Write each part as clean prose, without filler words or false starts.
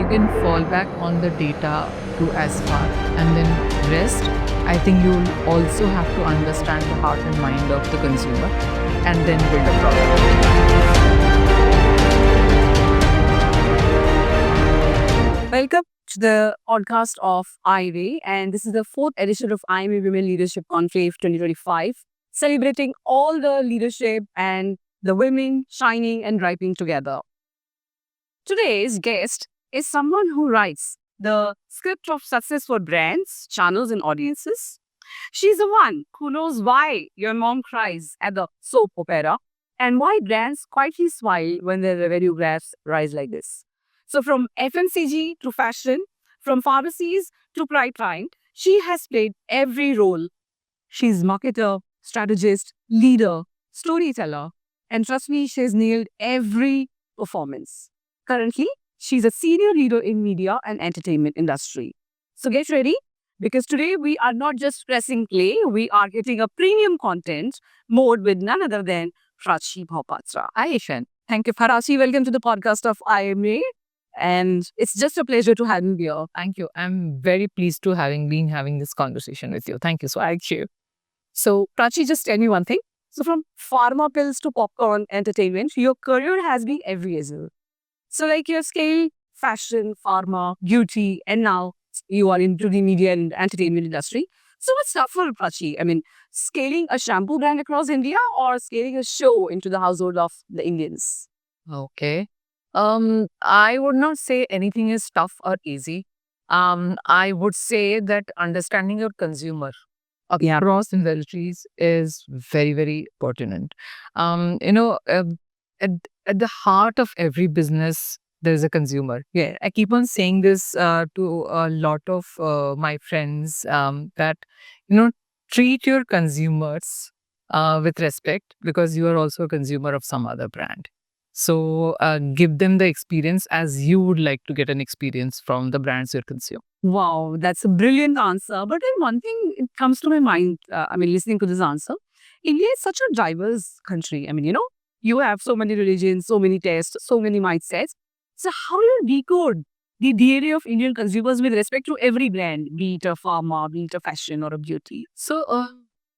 can fall back on the data to as far, and then rest, I think you'll also have to understand the heart and mind of the consumer and then build a product. Welcome to the podcast of IWAY, and this is the fourth edition of IWAY Women Leadership Conclave 2025, celebrating all the leadership and the women shining and ripening together. Today's guest is someone who writes the script of success for brands, channels, and audiences. She's the one who knows why your mom cries at the soap opera and why brands quietly smile when their revenue graphs rise like this. So, from FMCG to fashion, from pharmacies to pride time, she has played every role. She's marketer, strategist, leader, storyteller, and trust me, she's nailed every performance. Currently, she's a senior leader in media and entertainment industry. So get ready because today we are not just pressing play, we are getting a premium content mode with none other than Prachi Bhopatra. Hi, Ishan. Thank you, Farashi. Welcome to the podcast of IMA. And it's just a pleasure to have you here. Thank you. I'm very pleased to having this conversation with you. Thank you so much. Thank you. So, Prachi, just tell me one thing. So, from pharma pills to popcorn entertainment, your career has been every angle. So, like your scale, fashion, pharma, beauty, and now you are into the media and entertainment industry. So, what's tougher, Prachi? I mean, scaling a shampoo brand across India or scaling a show into the household of the Indians? Okay. I would not say anything is tough or easy. I would say that understanding your consumer Yeah. across industries is very, very pertinent. You know, at, at the heart of every business, there is a consumer. Yeah, I keep on saying this to a lot of my friends that, treat your consumers with respect because you are also a consumer of some other brand. So give them the experience as you would like to get an experience from the brands you consume. Wow, that's a brilliant answer. But then one thing it comes to my mind, listening to this answer, India is such a diverse country. You have so many religions, so many tastes, so many mindsets. So how do you decode the DNA of Indian consumers with respect to every brand, be it a pharma, be it a fashion or a beauty? So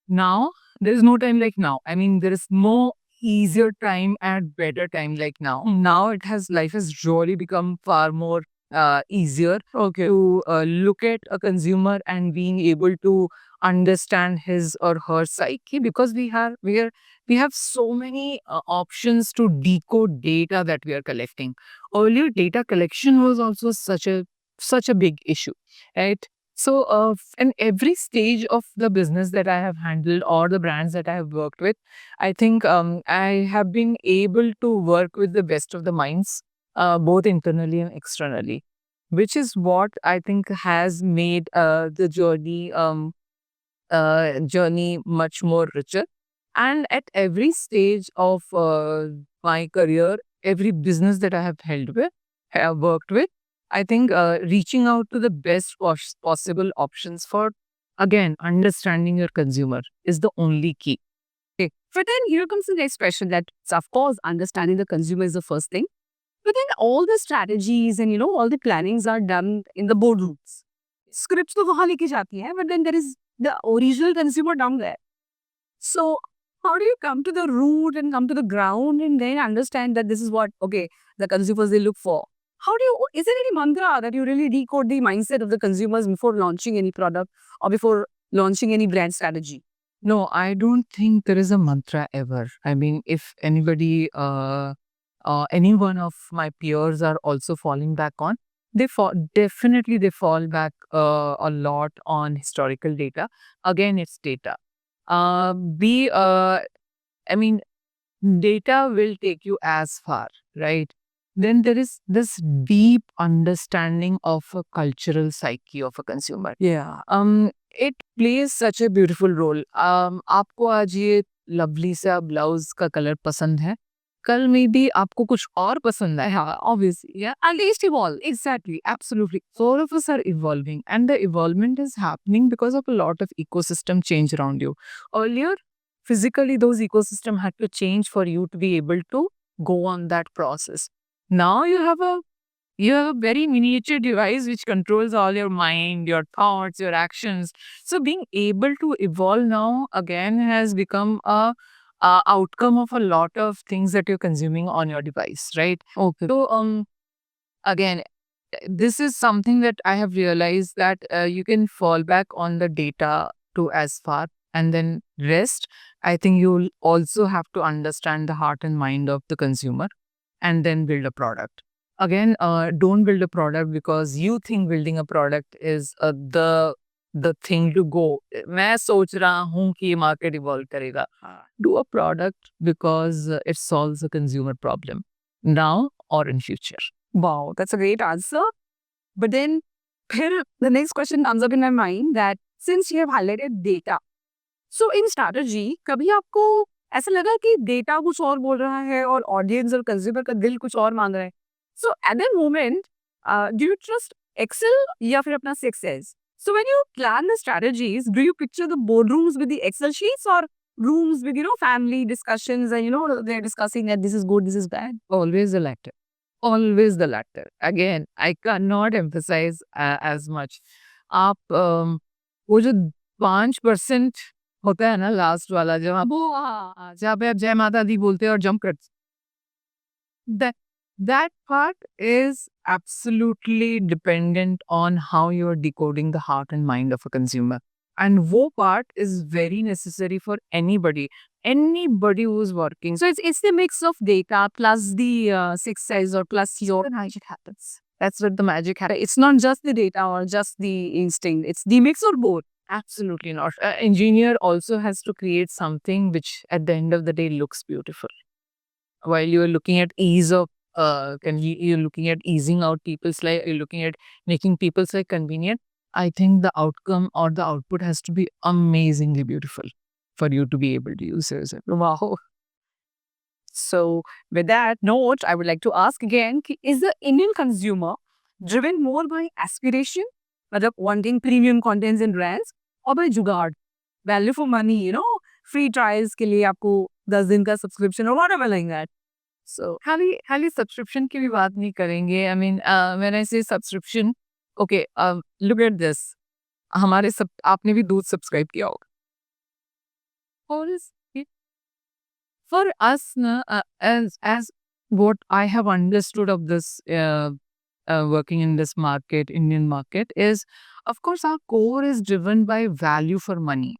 now there is no time like now. I mean, there is no easier time and better time like now. Now life has really become far more easier Okay. to look at a consumer and being able to understand his or her psyche because we have so many options to decode data that we are collecting. Earlier, data collection was also such a big issue, right? So, in every stage of the business that I have handled or the brands that I have worked with, I think I have been able to work with the best of the minds, both internally and externally, which is what I think has made the journey much more richer. And at every stage of my career, every business that I have worked with, I think reaching out to the best possible options for, again, understanding your consumer is the only key. Okay. But then here comes the next question that, of course, understanding the consumer is the first thing. But then all the strategies and all the plannings are done in the boardrooms. Scripts to wahan leke jati hai, but then there is the original consumer down there. So how do you come to the root and come to the ground and then understand that this is what, okay, the consumers they look for? Is there any mantra that you really decode the mindset of the consumers before launching any product or before launching any brand strategy? No, I don't think there is a mantra ever. I mean, if any one of my peers are also falling back on, definitely they fall back a lot on historical data. Again, it's data. Be I mean, data will take you as far, right? Then there is this deep understanding of a cultural psyche of a consumer. Yeah. It plays such a beautiful role. आपको आज ये lovely सा blouse का colour पसंद है, कल में भी आपको कुछ और पसंद है. Yeah, obviously. Yeah. At least evolve. Exactly. Absolutely. All of us are evolving, and the evolvement is happening because of a lot of ecosystem change around you. Earlier, physically, those ecosystem had to change for you to be able to go on that process. Now you have a You have a very miniature device which controls all your mind, your thoughts, your actions. So being able to evolve now again has become a outcome of a lot of things that you're consuming on your device, right? Okay. So again, this is something that I have realized that you can fall back on the data to as far and then rest. I think you'll also have to understand the heart and mind of the consumer and then build a product. Again, don't build a product because you think building a product is the thing to go. मैं सोच रहा हूँ कि ये market evolve करेगा. Do a product because it solves a consumer problem now or in future. Wow, that's a great answer. But then फिर the next question comes up in my mind that since you have highlighted data, so in strategy कभी आपको ऐसा लगा कि data कुछ और बोल रहा है और ऑडियंस और कंज्यूमर का दिल कुछ और मांग रहा है? So at that moment, do you trust Excel या फिर अपना success? So when you plan the strategies, do you picture the boardrooms with the Excel sheets or rooms with family discussions and they're discussing that this is good, this is bad? Always the latter. Always the latter. Again, I cannot emphasize as much. आप वो जो 5% होता है ना last वाला जहाँ पे आप जय माता दी बोलते हैं और जंप करते that that part is absolutely dependent on how you're decoding the heart and mind of a consumer. And wo part is very necessary for anybody who's working. So it's the mix of data plus the success or plus your magic happens. That's what the magic happens. It's not just the data or just the instinct. It's the mix or both. Absolutely not. An engineer also has to create something which at the end of the day looks beautiful. While you're looking at ease of you're looking at easing out people's life, you're looking at making people's life convenient. I think the outcome or the output has to be amazingly beautiful for you to be able to use it. Wow. So with that note, I would like to ask again, is the Indian consumer driven more by aspiration, मतलब wanting premium contents and brands, or by जुगाड़, value for money, free trials के लिए आपको 10 दिन का subscription or whatever like that. So खाली subscription की भी बात नहीं करेंगे. I mean, when I say subscription, okay, look at this. हमारे सब आपने भी दूध सब्सक्राइब किया होगा. For us, na, as what I have understood of this working in this market, Indian market, is of course our core is driven by value for money.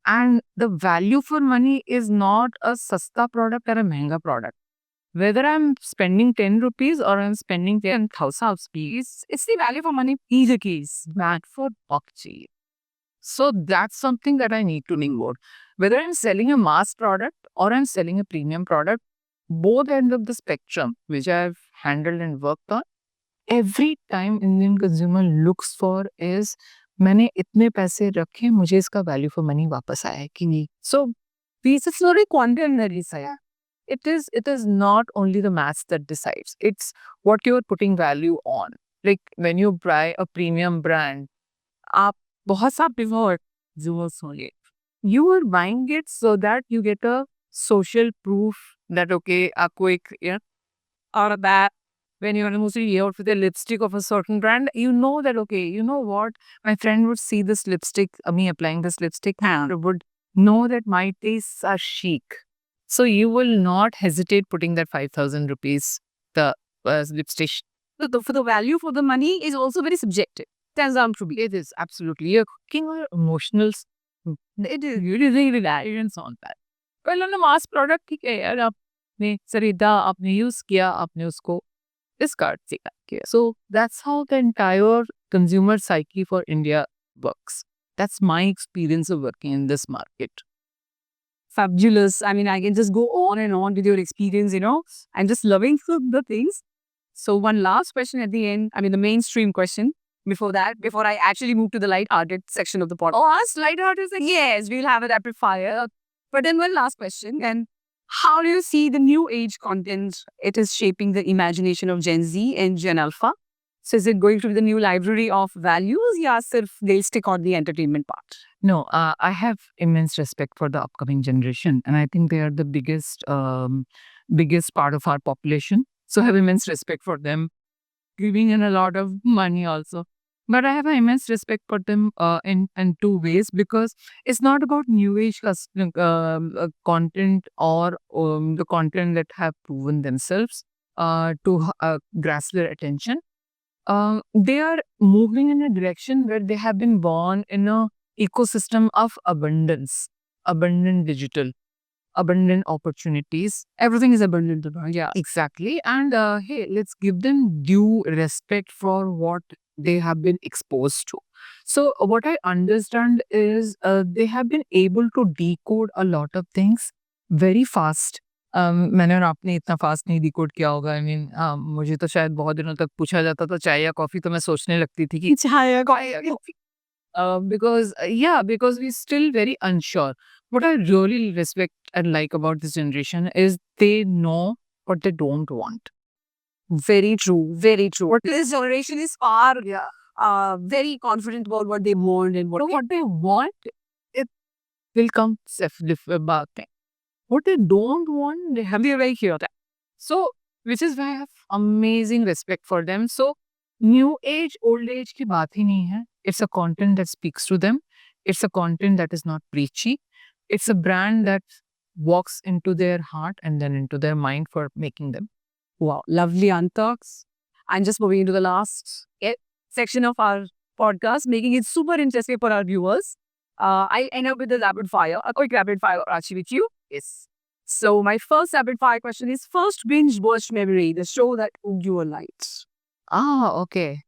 And the value for money is not a sasta product or a mehenga product. Whether I'm spending 10 rupees or I'm spending 10,000 rupees, it's the value for money either case. Bad for buck cheap. So that's something that I need to think about. Whether I'm selling a mass product or I'm selling a premium product, both ends of the spectrum, which I've handled and worked on, every time Indian consumer looks for is मैंने इतने पैसे रखे मुझे इसका value for money वापस आया है कि नहीं. So this is not a quantity side. It is not only the maths that decides. It's what you're putting value on. Like when you buy a premium brand, आप बहुत सा pivot jewels होंगे. You are buying it so that you get a social proof that okay, आपको एक out of that. When you're mostly out with a lipstick of a certain brand, you know that, okay, you know what? My friend would see this lipstick, me applying this lipstick, and would know that my tastes are chic. So you will not hesitate putting that 5,000 rupees, the lipstick. for the value for the money is also very subjective. Turns out to be. It is absolutely. You're cooking on emotionals. It is really reliance on that. Well, on a mass product, ठीक है यार, आपने खरीदा, आपने use किया, आपने उसको discard किया. So that's how the entire consumer psyche for India works. That's my experience of working in this market. Fabulous. I mean, I can just go on and on with your experience, I'm just loving the things. So one last question at the end. I mean, the mainstream question. Before I actually move to the light-hearted section of the podcast. Oh, us light-hearted section? Yes, we'll have a rapid fire. But then one last question. And how do you see the new age content? It is shaping the imagination of Gen Z and Gen Alpha. So is it going to be the new library of values? Yeah, sirf they'll stick on the entertainment part. No, I have immense respect for the upcoming generation. And I think they are the biggest part of our population. So I have immense respect for them. giving in a lot of money also. But I have an immense respect for them in two ways, because it's not about new age content, or the content that have proven themselves to grasp their attention. They are moving in a direction where they have been born in a ecosystem of abundance, abundant digital, abundant opportunities. Everything is abundant. Yeah. Exactly. And hey, let's give them due respect for what they have been exposed to. So, what I understand is they have been able to decode a lot of things very fast. मैंने और आपने इतना fast नहीं decode किया होगा। I mean मुझे तो शायद बहुत दिनों तक पूछा जाता था चाय या कॉफी, तो मैं सोचने लगती थी कि चाय या coffee, because we're still very unsure. What I really respect and like about this generation is they know what they don't want. Very true. Very true. This generation is far very confident about what they want and What they want, it will come about them. What they don't want, they have their way here. So, which is why I have amazing respect for them. So, new age, old age की बात ही नहीं है. It's a content that speaks to them. It's a content that is not preachy. It's a brand that walks into their heart and then into their mind for making them. Wow, lovely Antox. I'm just moving into the last section of our podcast, making it super interesting for our viewers. I end up with a rapid fire, a quick rapid fire, actually, with you. Yes. So, my first rapid fire question is first binge watch memory, the show that took you a night. Okay.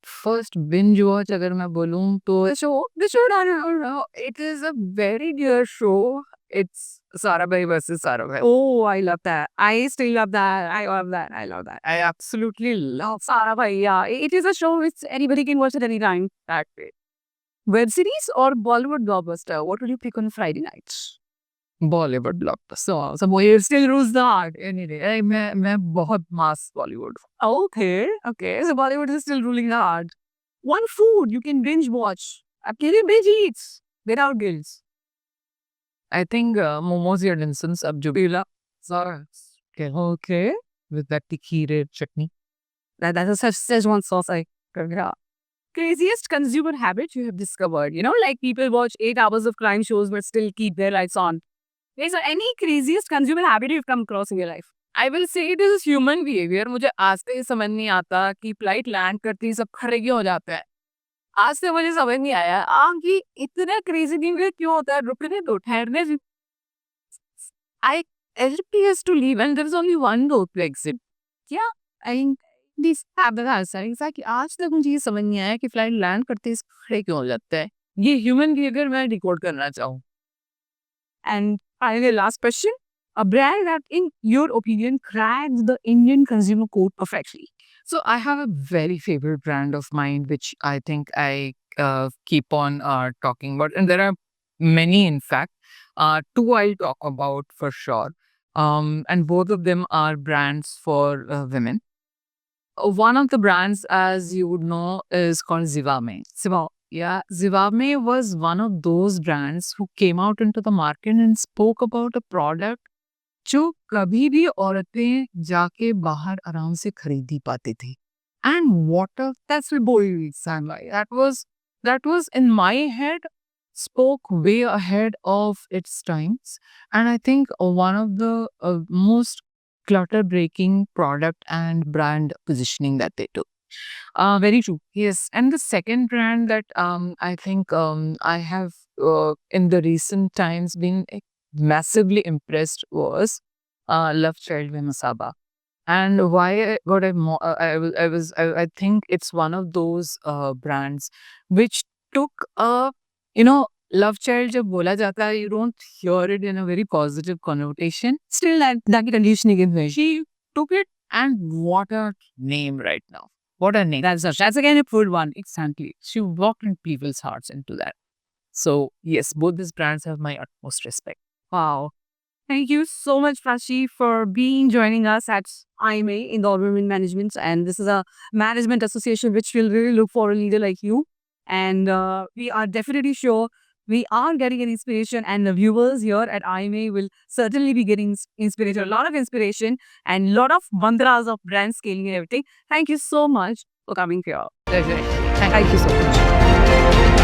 First binge watch अगर मैं बोलूँ तो it is a very dear show. It's Sarabhai versus Sarabhai. Oh, I love that. I still love that. I love that. I love that. I absolutely love Sarabhai, yeah. It is a show which anybody can watch at any time. that way. Web series or Bollywood blockbuster? What would you pick on Friday nights? Bollywood blockbuster. So Bollywood still rules the heart any day. मैं बहुत mass Bollywood. Okay, okay. So Bollywood is still ruling the heart. One food you can binge watch. Can you binge eat without guilt? I think momos या dim sums अब जो भी ला okay with that tikki red chutney. That's a Szechuan sauce. Yeah. Craziest consumer habit you have discovered? You know, like people watch 8 hours of crime shows but still keep their lights on. Is there any craziest consumer habit you've come across in your life? I will say it is human behavior. मुझे आज से ही समझ नहीं आता कि flight land करते ही सब खड़े क्यों हो जाते हैं. आज से मुझे समझ नहीं आया कि इतना क्रेजी बिहेवियर क्यों होता है. रुकने दो, ठहरने दो. Everybody has to leave and there is only one door to exit. Yeah, I think this habit has कि आज तक मुझे ये समझ नहीं आया कि फ्लाइट लैंड करते ही सब खड़े क्यों हो जाते हैं. ये ह्यूमन बिहेवियर मैं डिकोड करना चाहूँ. And finally, last question. A brand that, in your opinion, cracks the Indian consumer code perfectly. So I have a very favorite brand of mine, which I think I keep on talking about, and there are many, in fact. Two I'll talk about for sure, and both of them are brands for women. One of the brands, as you would know, is called Zivame. Yeah, Zivame was one of those brands who came out into the market and spoke about a product जो कभी भी औरतें जाके बाहर आराम से खरीद ही पाती थी. And water, that's the boy sunlight. That was in my head, spoke way ahead of its times. And I think one of the most clutter breaking product and brand positioning that they took. Very true. Yes. And the second brand that I think I have in the recent times been massively impressed was Love Child by Masaba. And why got I think it's one of those brands which took Love Child जब बोला जाता है, you don't hear it in a very positive connotation. Still, that conditioning in way. She took it, and what a name right now. What a name. That's again a full one. Exactly. She walked in people's hearts into that. So yes, both these brands have my utmost respect. Wow. Thank you so much, Prachi, for joining us at IMA in the All Women Management. And this is a management association which will really look for a leader like you. And we are definitely sure we are getting an inspiration, and the viewers here at IMA will certainly be getting inspiration, a lot of inspiration and a lot of mantras of brand scaling and everything. Thank you so much for coming here. Pleasure. Thank you so much.